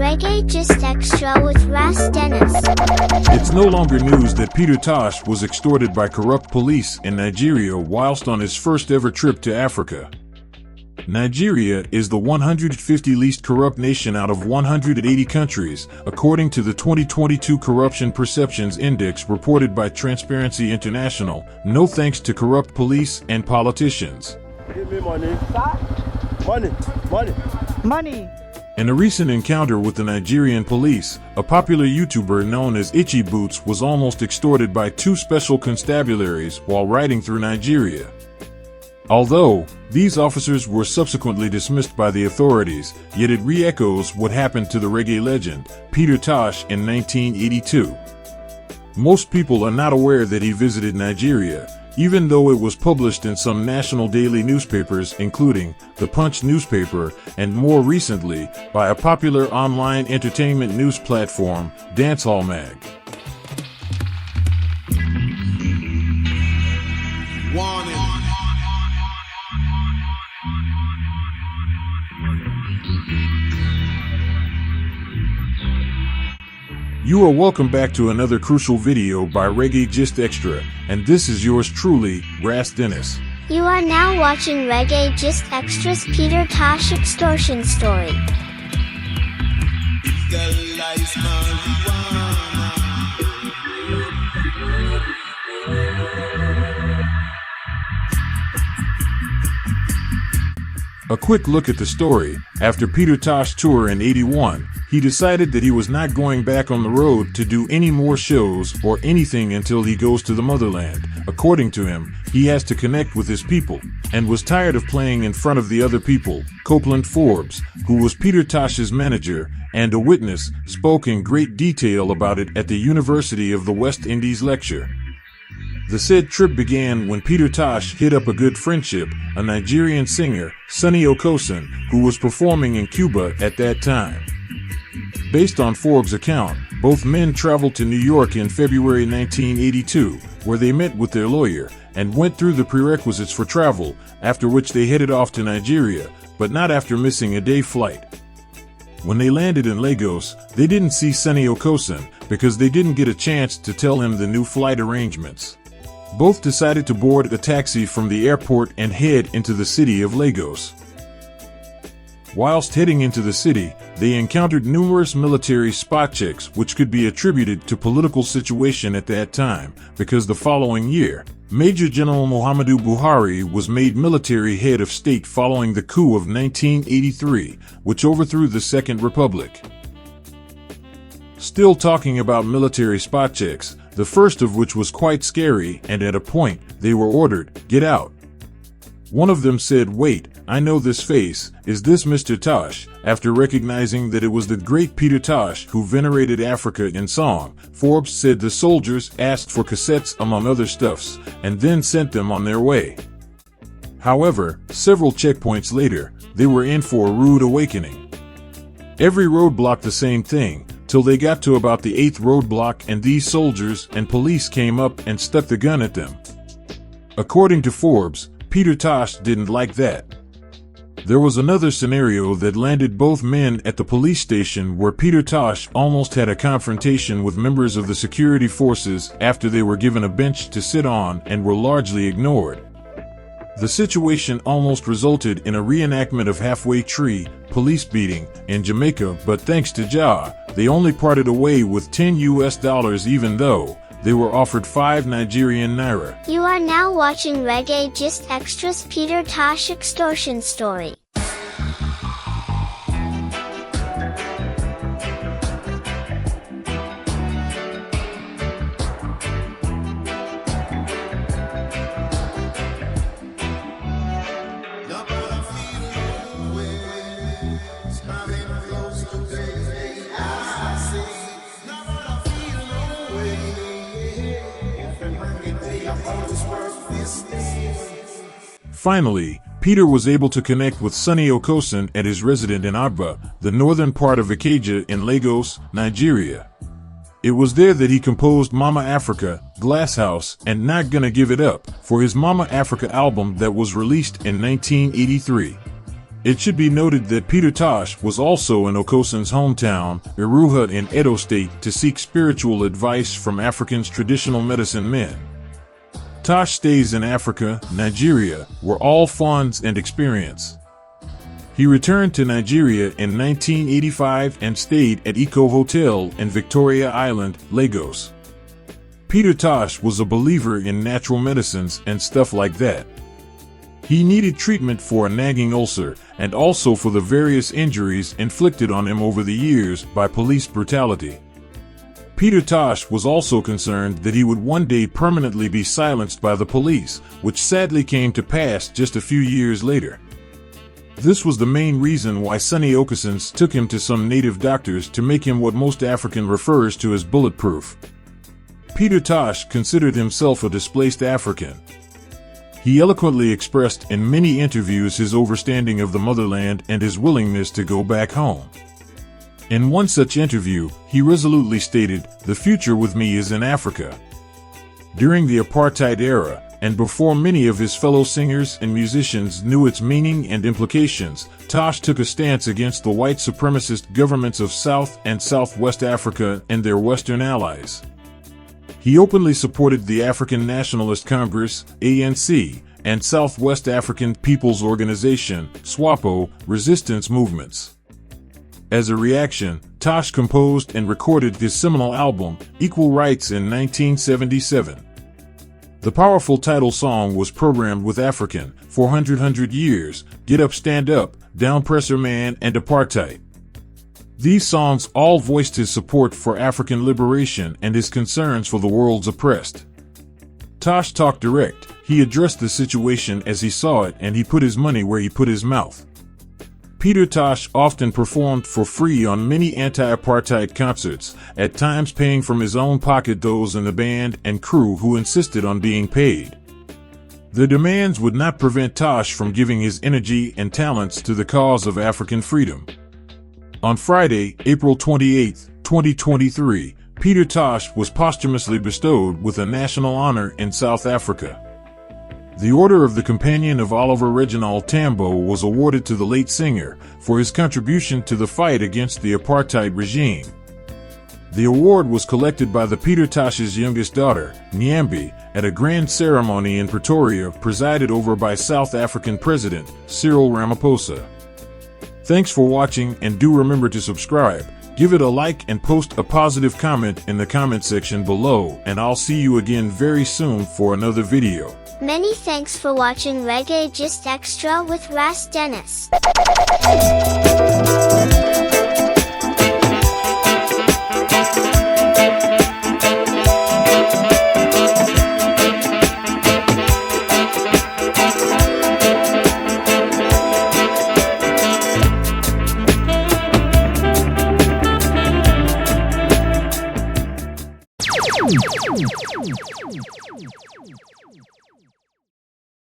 Reggae Just Extra with Ras Dennis. It's no longer news that Peter Tosh was extorted by corrupt police in Nigeria whilst on his first ever trip to Africa. Nigeria is the 150th least corrupt nation out of 180 countries, according to the 2022 Corruption Perceptions Index reported by Transparency International, no thanks to corrupt police and politicians. Give me money. Money. In a recent encounter with the Nigerian police, a popular YouTuber known as Itchy Boots was almost extorted by two special constabularies while riding through Nigeria. Although these officers were subsequently dismissed by the authorities, yet it re-echoes what happened to the reggae legend, Peter Tosh, in 1982. Most people are not aware that he visited Nigeria, even though it was published in some national daily newspapers including the Punch newspaper and more recently by a popular online entertainment news platform, Dancehall Mag. Warning. You are welcome back to another crucial video by Reggae Just Extra, and this is yours truly, Ras Dennis. You are now watching Reggae Just Extra's Peter Tosh extortion story. Legalize marijuana. A quick look at the story. After Peter Tosh tour in '81, he decided that he was not going back on the road to do any more shows or anything until he goes to the motherland. According to him, he has to connect with his people, and was tired of playing in front of the other people. Copeland Forbes, who was Peter Tosh's manager and a witness, spoke in great detail about it at the University of the West Indies lecture. The said trip began when Peter Tosh hit up a good friendship, a Nigerian singer, Sonny Okosun, who was performing in Cuba at that time. Based on Forbes' account, both men traveled to New York in February 1982, where they met with their lawyer, and went through the prerequisites for travel, after which they headed off to Nigeria, but not after missing a day flight. When they landed in Lagos, they didn't see Sonny Okosun, because they didn't get a chance to tell him the new flight arrangements. Both decided to board a taxi from the airport and head into the city of Lagos. Whilst heading into the city, they encountered numerous military spot checks which could be attributed to political situation at that time, because the following year, Major General Muhammadu Buhari was made military head of state following the coup of 1983, which overthrew the Second Republic. Still talking about military spot checks, the first of which was quite scary, and at a point, they were ordered, "Get out." One of them said, "Wait, I know this face, is this Mr. Tosh?" After recognizing that it was the great Peter Tosh who venerated Africa in song, Forbes said the soldiers asked for cassettes among other stuffs, and then sent them on their way. However, several checkpoints later, they were in for a rude awakening. Every roadblock the same thing, till they got to about the 8th roadblock and these soldiers and police came up and stuck the gun at them. According to Forbes, Peter Tosh didn't like that. There was another scenario that landed both men at the police station where Peter Tosh almost had a confrontation with members of the security forces after they were given a bench to sit on and were largely ignored. The situation almost resulted in a reenactment of Halfway Tree, police beating, in Jamaica, but thanks to Jah, they only parted away with $10 even though they were offered 5 Nigerian naira. You are now watching Reggae Just Extra's Peter Tosh extortion story. Finally, Peter was able to connect with Sonny Okosun at his residence in Agba, the northern part of Ikeja in Lagos, Nigeria. It was there that he composed Mama Africa, Glass House, and Not Gonna Give It Up for his Mama Africa album that was released in 1983. It should be noted that Peter Tosh was also in Okosan's hometown, Iruha in Edo State, to seek spiritual advice from Africa's traditional medicine men. Tosh stays in Africa, Nigeria, where all funds and experience. He returned to Nigeria in 1985 and stayed at Eco Hotel in Victoria Island, Lagos. Peter Tosh was a believer in natural medicines and stuff like that. He needed treatment for a nagging ulcer and also for the various injuries inflicted on him over the years by police brutality. Peter Tosh was also concerned that he would one day permanently be silenced by the police, which sadly came to pass just a few years later. This was the main reason why Sonny Okasons took him to some native doctors to make him what most African refers to as bulletproof. Peter Tosh considered himself a displaced African. He eloquently expressed in many interviews his overstanding of the motherland and his willingness to go back home. In one such interview, he resolutely stated, "The future with me is in Africa." During the apartheid era, and before many of his fellow singers and musicians knew its meaning and implications, Tosh took a stance against the white supremacist governments of South and Southwest Africa and their Western allies. He openly supported the African Nationalist Congress, ANC, and Southwest African People's Organization, SWAPO, resistance movements. As a reaction, Tosh composed and recorded his seminal album, Equal Rights, in 1977. The powerful title song was programmed with African, 400 years, Get Up Stand Up, Down Presser Man, and Apartheid. These songs all voiced his support for African liberation and his concerns for the world's oppressed. Tosh talked direct. He addressed the situation as he saw it, and he put his money where he put his mouth. Peter Tosh often performed for free on many anti-apartheid concerts, at times paying from his own pocket those in the band and crew who insisted on being paid. The demands would not prevent Tosh from giving his energy and talents to the cause of African freedom. On Friday, April 28, 2023, Peter Tosh was posthumously bestowed with a national honor in South Africa. The Order of the Companion of Oliver Reginald Tambo was awarded to the late singer for his contribution to the fight against the apartheid regime. The award was collected by the Peter Tosh's youngest daughter, Nyambi, at a grand ceremony in Pretoria presided over by South African President Cyril Ramaphosa. Thanks for watching, and do remember to subscribe, give it a like, and post a positive comment in the comment section below, and I'll see you again very soon for another video. Many thanks for watching Reggae Just Extra with Ras Dennis.